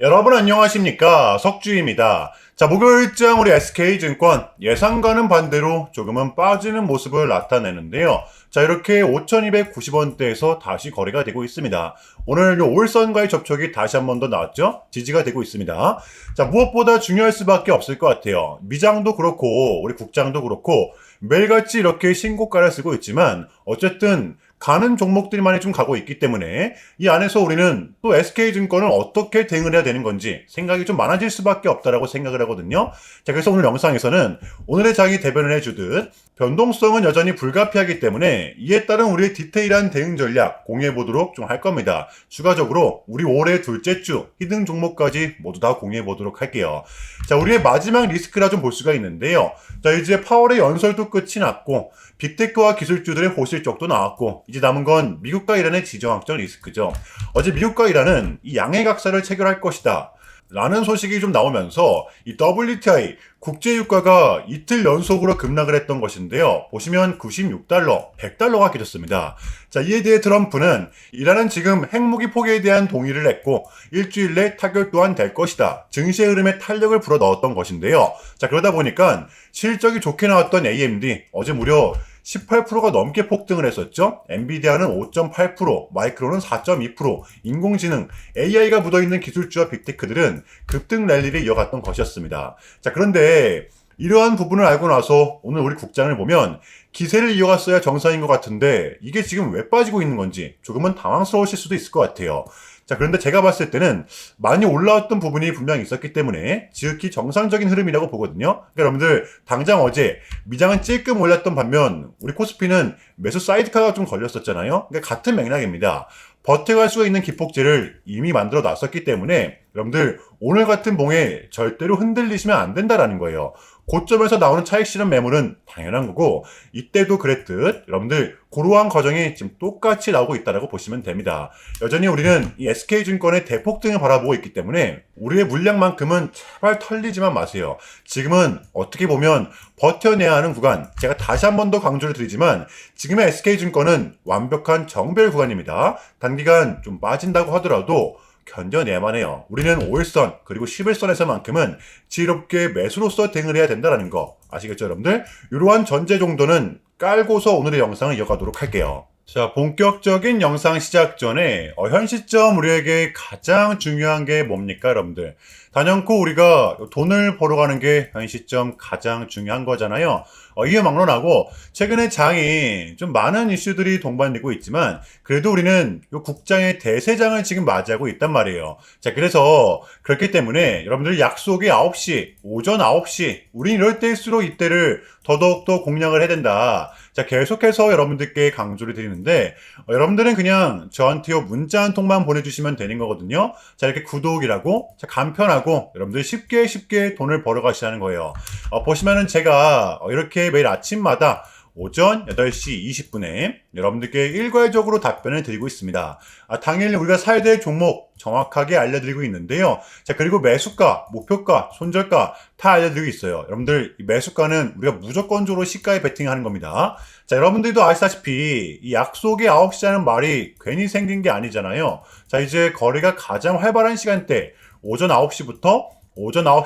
여러분 안녕하십니까, 석주입니다. 자, 목요일장 우리 SK증권 예상과는 반대로 조금은 빠지는 모습을 나타내는데요. 자, 이렇게 5,290원대에서 다시 거래가 되고 있습니다. 오늘 요 5일선과의 접촉이 다시 한 번 더 나왔죠? 지지가 되고 있습니다. 자, 무엇보다 중요할 수밖에 없을 것 같아요. 미장도 그렇고 우리 국장도 그렇고 매일같이 이렇게 신고가를 쓰고 있지만 어쨌든 가는 종목들만이 좀 가고 있기 때문에 이 안에서 우리는 또 SK증권을 어떻게 대응을 해야 되는 건지 생각이 좀 많아질 수밖에 없다라고 생각을 하거든요. 자, 그래서 오늘 영상에서는 오늘의 장이 대변을 해주듯 변동성은 여전히 불가피하기 때문에 이에 따른 우리의 디테일한 대응 전략 공유해 보도록 좀 할 겁니다. 추가적으로 우리 올해 둘째 주 히든 종목까지 모두 다 공유해 보도록 할게요. 자, 우리의 마지막 리스크라 좀 볼 수가 있는데요. 자, 이제 파월의 연설도 끝이 났고 빅테크와 기술주들의 호실적도 나왔고 이제 남은 건 미국과 이란의 지정학적 리스크죠. 어제 미국과 이란은 이 양해 각서를 체결할 것이다 라는 소식이 좀 나오면서 이 WTI 국제유가가 이틀 연속으로 급락을 했던 것인데요. 보시면 96달러, 100달러가 깨졌습니다. 자, 이에 대해 트럼프는 이란은 지금 핵무기 포기에 대한 동의를 했고 일주일 내 타결 또한 될 것이다. 증시의 흐름에 탄력을 불어넣었던 것인데요. 자, 그러다 보니까 실적이 좋게 나왔던 AMD 어제 무려 18%가 넘게 폭등을 했었죠. 엔비디아는 5.8%, 마이크론은 4.2%, 인공지능, AI가 묻어있는 기술주와 빅테크들은 급등 랠리를 이어갔던 것이었습니다. 자, 그런데 이러한 부분을 알고 나서 오늘 우리 국장을 보면 기세를 이어갔어야 정상인 것 같은데 이게 지금 왜 빠지고 있는 건지 조금은 당황스러우실 수도 있을 것 같아요. 자, 그런데 제가 봤을 때는 많이 올라왔던 부분이 분명히 있었기 때문에 지극히 정상적인 흐름이라고 보거든요. 그러니까 여러분들 당장 어제 미장은 찔끔 올랐던 반면 우리 코스피는 매수 사이드카가 좀 걸렸었잖아요. 그러니까 같은 맥락입니다. 버텨갈 수가 있는 기폭제를 이미 만들어 놨었기 때문에 여러분들 오늘 같은 봉에 절대로 흔들리시면 안 된다라는 거예요. 고점에서 나오는 차익 실현 매물은 당연한 거고 이때도 그랬듯 여러분들 그러한 과정이 지금 똑같이 나오고 있다고 보시면 됩니다. 여전히 우리는 이 SK증권의 대폭등을 바라보고 있기 때문에 우리의 물량만큼은 제발 털리지만 마세요. 지금은 어떻게 보면 버텨내야 하는 구간, 제가 다시 한 번 더 강조를 드리지만 지금의 SK증권은 완벽한 정배열 구간입니다. 단기간 좀 빠진다고 하더라도 견뎌내야만 해요. 우리는 5일선 그리고 10일선에서만큼은 지혜롭게 매수로서 대응을 해야 된다는 거 아시겠죠, 여러분들? 이러한 전제 정도는 깔고서 오늘의 영상을 이어가도록 할게요. 자, 본격적인 영상 시작 전에 현 시점 우리에게 가장 중요한 게 뭡니까, 여러분들? 단연코 우리가 돈을 벌어가는 게 현 시점 가장 중요한 거잖아요. 이에 막론하고 최근에 장이 좀 많은 이슈들이 동반되고 있지만 그래도 우리는 요 국장의 대세장을 지금 맞이하고 있단 말이에요. 자, 그래서 그렇기 때문에 여러분들 약속이 9시, 오전 9시, 우린 이럴 때일수록 이때를 더더욱더 공략을 해야 된다. 자, 계속해서 여러분들께 강조를 드리는데 여러분들은 그냥 저한테 문자 한 통만 보내주시면 되는 거거든요. 자, 이렇게 구독이라고 자, 간편하고 여러분들 쉽게 돈을 벌어가시라는 거예요. 보시면은 제가 이렇게 매일 아침마다 오전 8시 20분에 여러분들께 일괄적으로 답변을 드리고 있습니다. 당일 우리가 사야 될 종목 정확하게 알려드리고 있는데요. 자, 그리고 매수가, 목표가, 손절가 다 알려드리고 있어요. 여러분들 이 매수가는 우리가 무조건적으로 시가에 베팅하는 겁니다. 자, 여러분들도 아시다시피 이 약속이 9시라는 말이 괜히 생긴 게 아니잖아요. 자, 이제 거래가 가장 활발한 시간대 오전 9시부터 오전 9시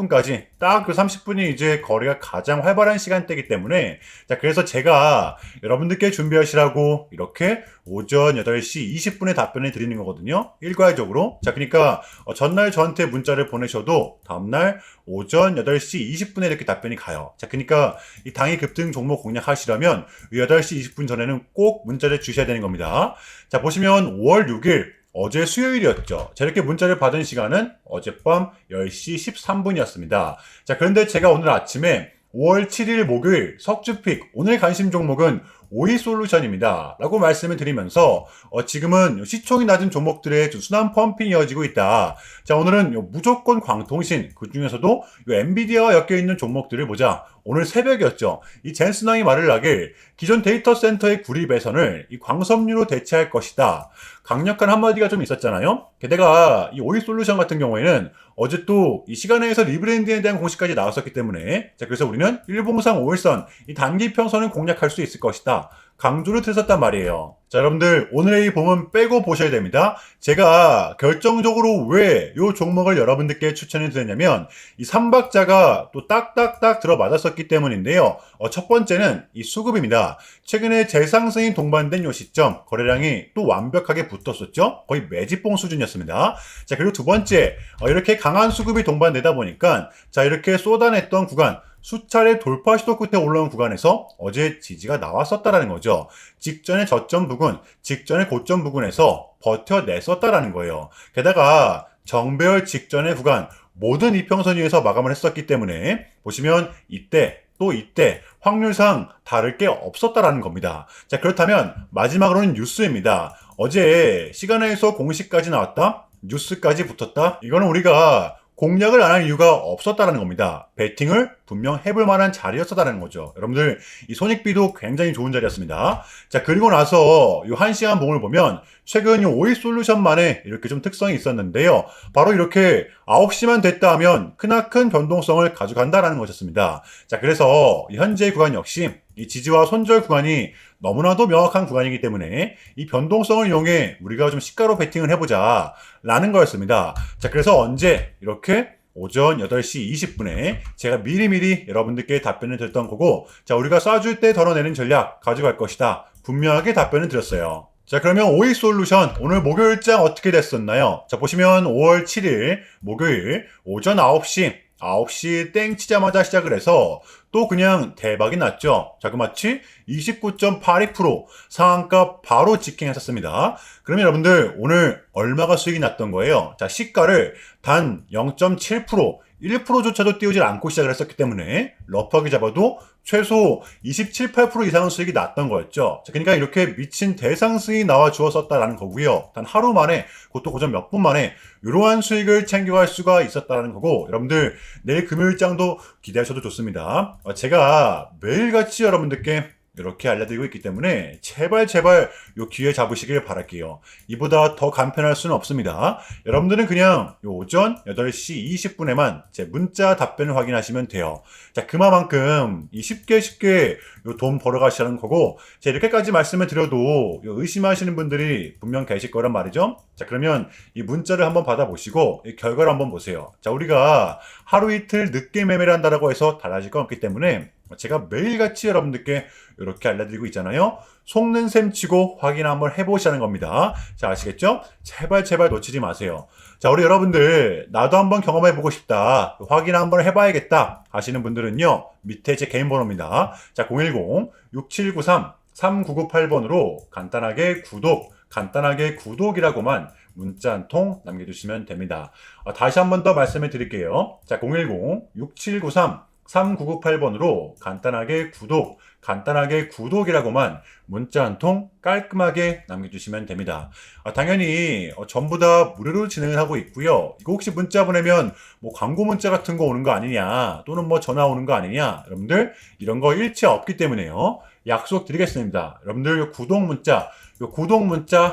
30분까지 딱 그 30분이 이제 거래가 가장 활발한 시간대이기 때문에 자, 그래서 제가 여러분들께 준비하시라고 이렇게 오전 8시 20분에 답변을 드리는 거거든요. 일괄적으로. 자, 그러니까 전날 저한테 문자를 보내셔도 다음날 오전 8시 20분에 이렇게 답변이 가요. 자, 그러니까 이 당일 급등 종목 공략하시려면 8시 20분 전에는 꼭 문자를 주셔야 되는 겁니다. 자, 보시면 5월 6일 어제 수요일이었죠. 자, 이렇게 문자를 받은 시간은 어젯밤 10시 13분이었습니다. 자, 그런데 제가 오늘 아침에 5월 7일 목요일 석주픽 오늘 관심 종목은 오이솔루션입니다 라고 말씀을 드리면서 지금은 시총이 낮은 종목들의 순환 펌핑이 이어지고 있다. 자, 오늘은 무조건 광통신 그 중에서도 엔비디아와 엮여있는 종목들을 보자. 오늘 새벽이었죠. 이 젠슨왕이 말을 하길 기존 데이터 센터의 구리배선을 이 광섬유로 대체할 것이다. 강력한 한마디가 좀 있었잖아요. 게다가 이 오이솔루션 같은 경우에는 어제 또 이 시간에서 리브랜딩에 대한 공식까지 나왔었기 때문에 자, 그래서 우리는 일봉상 5일선 이 단기 평선을 공략할 수 있을 것이다. 것이다. 강조를 드렸단 말이에요. 자, 여러분들 오늘의 이 봉은 빼고 보셔야 됩니다. 제가 결정적으로 왜 이 종목을 여러분들께 추천해 드렸냐면 이 3박자가 또 딱딱딱 들어맞았었기 때문인데요. 첫 번째는 이 수급입니다. 최근에 재상승이 동반된 이 시점 거래량이 또 완벽하게 붙었었죠. 거의 매집봉 수준이었습니다. 자, 그리고 두 번째 이렇게 강한 수급이 동반되다 보니까 자, 이렇게 쏟아냈던 구간 수차례 돌파 시도 끝에 올라온 구간에서 어제 지지가 나왔었다라는 거죠. 직전의 저점 부근, 직전의 고점 부근에서 버텨냈었다라는 거예요. 게다가 정배열 직전의 구간 모든 이평선 위에서 마감을 했었기 때문에 보시면 이때 또 이때 확률상 다를 게 없었다라는 겁니다. 자, 그렇다면 마지막으로는 뉴스입니다. 어제 시간에서 공식까지 나왔다, 뉴스까지 붙었다. 이거는 우리가 공략을 안 할 이유가 없었다는 겁니다. 배팅을 분명 해볼 만한 자리였었다는 거죠. 여러분들 이 손익비도 굉장히 좋은 자리였습니다. 자, 그리고 나서 이 1시간 봉을 보면 최근 이 오이솔루션만의 이렇게 좀 특성이 있었는데요. 바로 이렇게 9시만 됐다 하면 크나큰 변동성을 가져간다라는 것이었습니다. 자, 그래서 현재 구간 역시 이 지지와 손절 구간이 너무나도 명확한 구간이기 때문에 이 변동성을 이용해 우리가 좀 시가로 베팅을 해보자 라는 거였습니다. 자, 그래서 언제 이렇게 오전 8시 20분에 제가 미리미리 여러분들께 답변을 드렸던 거고, 자, 우리가 쏴줄 때 덜어내는 전략 가져갈 것이다 분명하게 답변을 드렸어요. 자, 그러면 오이솔루션 오늘 목요일장 어떻게 됐었나요? 자, 보시면 5월 7일 목요일 오전 9시 땡 치자마자 시작을 해서 또 그냥 대박이 났죠. 자그마치 29.82% 상한가 바로 직행했었습니다. 그러면 여러분들 오늘 얼마가 수익이 났던 거예요? 자, 시가를 단 0.7%, 1%조차도 띄우질 않고 시작을 했었기 때문에 러프하게 잡아도 최소 27, 8% 이상은 수익이 났던 거였죠. 자, 그러니까 이렇게 미친 대상승이 나와 주었었다라는 거고요. 단 하루 만에, 그것도 고전 몇 분 만에 이러한 수익을 챙겨갈 수가 있었다라는 거고, 여러분들 내일 금요일장도 기대하셔도 좋습니다. 제가 매일같이 여러분들께 이렇게 알려드리고 있기 때문에 제발 요 기회 잡으시길 바랄게요. 이보다 더 간편할 수는 없습니다. 여러분들은 그냥 요 오전 8시 20분에만 제 문자 답변을 확인하시면 돼요. 자, 그만큼 쉽게 요 돈 벌어가시라는 거고, 제가 이렇게까지 말씀을 드려도 요 의심하시는 분들이 분명 계실 거란 말이죠. 자, 그러면 이 문자를 한번 받아보시고 이 결과를 한번 보세요. 자, 우리가 하루 이틀 늦게 매매를 한다라고 해서 달라질 건 없기 때문에 제가 매일같이 여러분들께 이렇게 알려드리고 있잖아요. 속는 셈 치고 확인 한번 해보시라는 겁니다. 자, 아시겠죠? 제발 놓치지 마세요. 자, 우리 여러분들 나도 한번 경험해보고 싶다, 확인 한번 해봐야겠다 하시는 분들은요, 밑에 제 개인 번호입니다. 자, 010-6793-3998번으로 간단하게 구독이라고만 문자 한 통 남겨주시면 됩니다. 다시 한번 더 말씀해 드릴게요. 자, 010-6793-3998번으로 간단하게 구독이라고만 문자 한 통 깔끔하게 남겨주시면 됩니다. 당연히 전부 다 무료로 진행을 하고 있고요. 이거 혹시 문자 보내면 뭐 광고 문자 같은 거 오는 거 아니냐, 또는 뭐 전화 오는 거 아니냐, 여러분들 이런 거 일체 없기 때문에요. 약속 드리겠습니다. 여러분들 요 구독 문자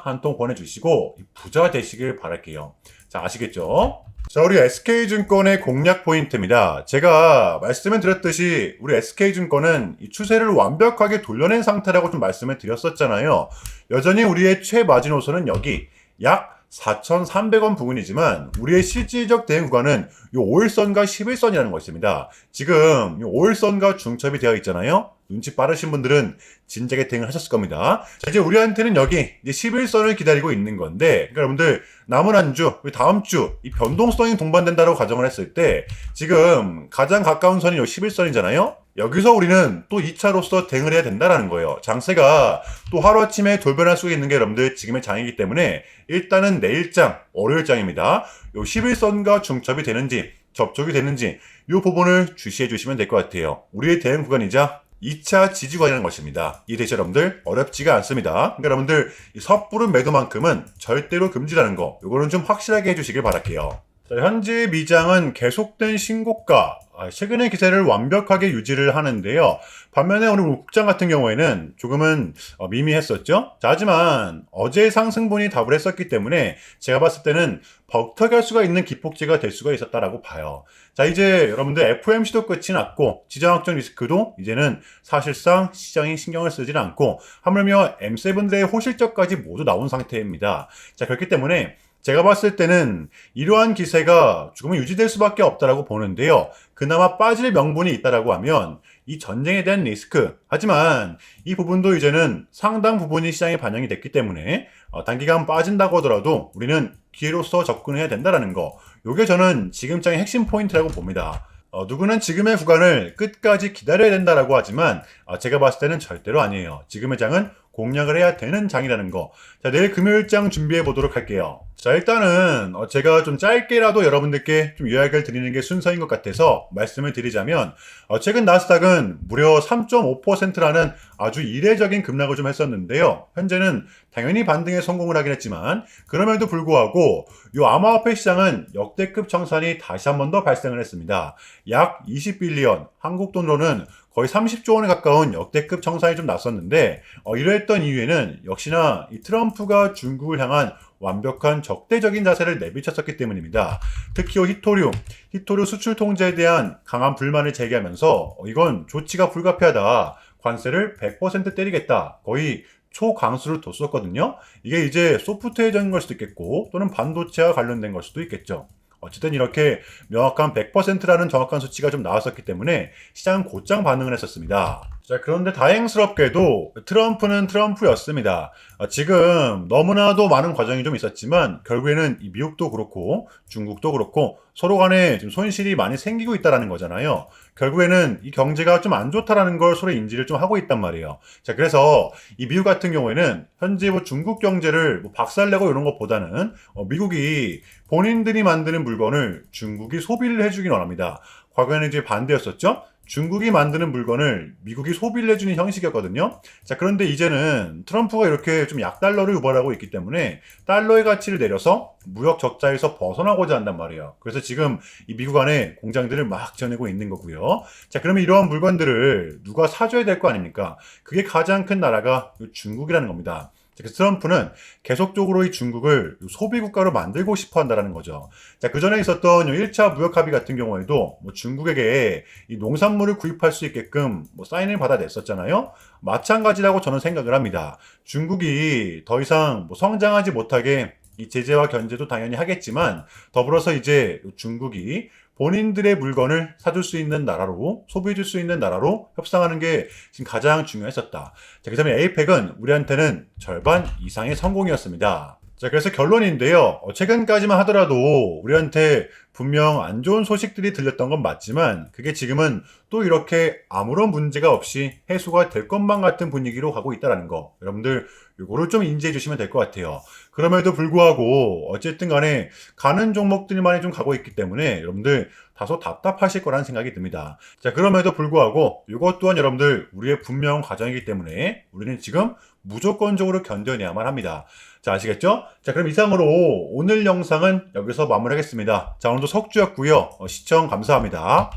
한 통 보내주시고 부자 되시길 바랄게요. 자, 아시겠죠? 자, 우리 SK증권의 공략 포인트입니다. 제가 말씀을 드렸듯이 우리 SK증권은 이 추세를 완벽하게 돌려낸 상태라고 좀 말씀을 드렸었잖아요. 여전히 우리의 최마지노선은 여기 약 4,300원 부근이지만 우리의 실질적 대응 구간은 요 5일선과 11선이라는 것입니다. 지금 요 5일선과 중첩이 되어 있잖아요. 눈치 빠르신 분들은 진작에 대응을 하셨을 겁니다. 자, 이제 우리한테는 여기 이제 11선을 기다리고 있는 건데, 그러니까 여러분들 남은 한 주, 다음 주 이 변동성이 동반된다고 가정을 했을 때 지금 가장 가까운 선이 요 11선이잖아요. 여기서 우리는 또 2차로서 대응을 해야 된다라는 거예요. 장세가 또 하루아침에 돌변할 수 있는 게 여러분들 지금의 장이기 때문에 일단은 내일장, 월요일장입니다. 요 11선과 중첩이 되는지 접촉이 되는지 이 부분을 주시해 주시면 될 것 같아요. 우리의 대응 구간이자 2차 지지구간이라는 것입니다. 이해되죠, 여러분들? 어렵지가 않습니다. 그러니까 여러분들 이 섣부른 매도만큼은 절대로 금지라는 거, 요거는 좀 확실하게 해주시길 바랄게요. 자, 현재 미장은 계속된 신고가, 최근의 기세를 완벽하게 유지를 하는데요. 반면에 오늘 국장 같은 경우에는 조금은 미미했었죠. 자, 하지만 어제 상승분이 답을 했었기 때문에 제가 봤을 때는 벅터갈 수가 있는 기폭제가 될 수가 있었다라고 봐요. 자, 이제 여러분들 FOMC도 끝이 났고 지정학적 리스크도 이제는 사실상 시장이 신경을 쓰질 않고 하물며 M7들의 호실적까지 모두 나온 상태입니다. 자, 그렇기 때문에 제가 봤을 때는 이러한 기세가 조금은 유지될 수밖에 없다라고 보는데요. 그나마 빠질 명분이 있다라고 하면 이 전쟁에 대한 리스크. 하지만 이 부분도 이제는 상당 부분이 시장에 반영이 됐기 때문에 단기간 빠진다고 하더라도 우리는 기회로서 접근해야 된다라는 거. 요게 저는 지금장의 핵심 포인트라고 봅니다. 누구는 지금의 구간을 끝까지 기다려야 된다라고 하지만 제가 봤을 때는 절대로 아니에요. 지금의 장은 공략을 해야 되는 장이라는 거. 자, 내일 금요일장 준비해 보도록 할게요. 자, 일단은 제가 좀 짧게라도 여러분들께 좀 요약을 드리는 게 순서인 것 같아서 말씀을 드리자면 최근 나스닥은 무려 3.5%라는 아주 이례적인 급락을 좀 했었는데요. 현재는 당연히 반등에 성공을 하긴 했지만 그럼에도 불구하고 이 암호화폐 시장은 역대급 청산이 다시 한 번 더 발생을 했습니다. 약 20빌리언, 한국 돈으로는 거의 30조 원에 가까운 역대급 청산이 좀 났었는데 이러했던 이유에는 역시나 이 트럼프가 중국을 향한 완벽한 적대적인 자세를 내비쳤었기 때문입니다. 특히 히토류 수출 통제에 대한 강한 불만을 제기하면서 이건 조치가 불가피하다. 관세를 100% 때리겠다. 거의 초강수를 뒀었거든요. 이게 이제 소프트웨어적인 걸 수도 있겠고 또는 반도체와 관련된 걸 수도 있겠죠. 어쨌든 이렇게 명확한 100%라는 정확한 수치가 좀 나왔었기 때문에 시장은 곧장 반응을 했었습니다. 자, 그런데 다행스럽게도 트럼프는 트럼프였습니다. 지금 너무나도 많은 과정이 좀 있었지만 결국에는 이 미국도 그렇고 중국도 그렇고 서로 간에 지금 손실이 많이 생기고 있다는 거잖아요. 결국에는 이 경제가 좀 안 좋다라는 걸 서로 인지를 좀 하고 있단 말이에요. 자, 그래서 이 미국 같은 경우에는 현재 뭐 중국 경제를 뭐 박살내고 이런 것보다는 미국이 본인들이 만드는 물건을 중국이 소비를 해주긴 원합니다. 과거에는 이제 반대였었죠. 중국이 만드는 물건을 미국이 소비를 해주는 형식이었거든요. 자, 그런데 이제는 트럼프가 이렇게 좀 약달러를 유발하고 있기 때문에 달러의 가치를 내려서 무역 적자에서 벗어나고자 한단 말이에요. 그래서 지금 이 미국 안에 공장들을 막 지어내고 있는 거고요. 자, 그러면 이러한 물건들을 누가 사줘야 될 거 아닙니까? 그게 가장 큰 나라가 중국이라는 겁니다. 그래서 트럼프는 계속적으로 이 중국을 소비 국가로 만들고 싶어 한다는 거죠. 자, 그 전에 있었던 1차 무역 합의 같은 경우에도 뭐 중국에게 이 농산물을 구입할 수 있게끔 뭐 사인을 받아냈었잖아요. 마찬가지라고 저는 생각을 합니다. 중국이 더 이상 뭐 성장하지 못하게 이 제재와 견제도 당연히 하겠지만 더불어서 이제 중국이 본인들의 물건을 사줄 수 있는 나라로 소비해줄 수 있는 나라로 협상하는 게 지금 가장 중요했었다. 자, 그 다음에 에이펙은 우리한테는 절반 이상의 성공이었습니다. 자, 그래서 결론인데요. 최근까지만 하더라도 우리한테 분명 안 좋은 소식들이 들렸던 건 맞지만 그게 지금은 또 이렇게 아무런 문제가 없이 해소가 될 것만 같은 분위기로 가고 있다는 거. 여러분들 이거를 좀 인지해 주시면 될 것 같아요. 그럼에도 불구하고 어쨌든 간에 가는 종목들만이 좀 가고 있기 때문에 여러분들 다소 답답하실 거라는 생각이 듭니다. 자, 그럼에도 불구하고 이것 또한 여러분들 우리의 분명 과정이기 때문에 우리는 지금 무조건적으로 견뎌내야만 합니다. 자, 아시겠죠? 자, 그럼 이상으로 오늘 영상은 여기서 마무리하겠습니다. 자, 오늘도 석주였고요. 시청 감사합니다.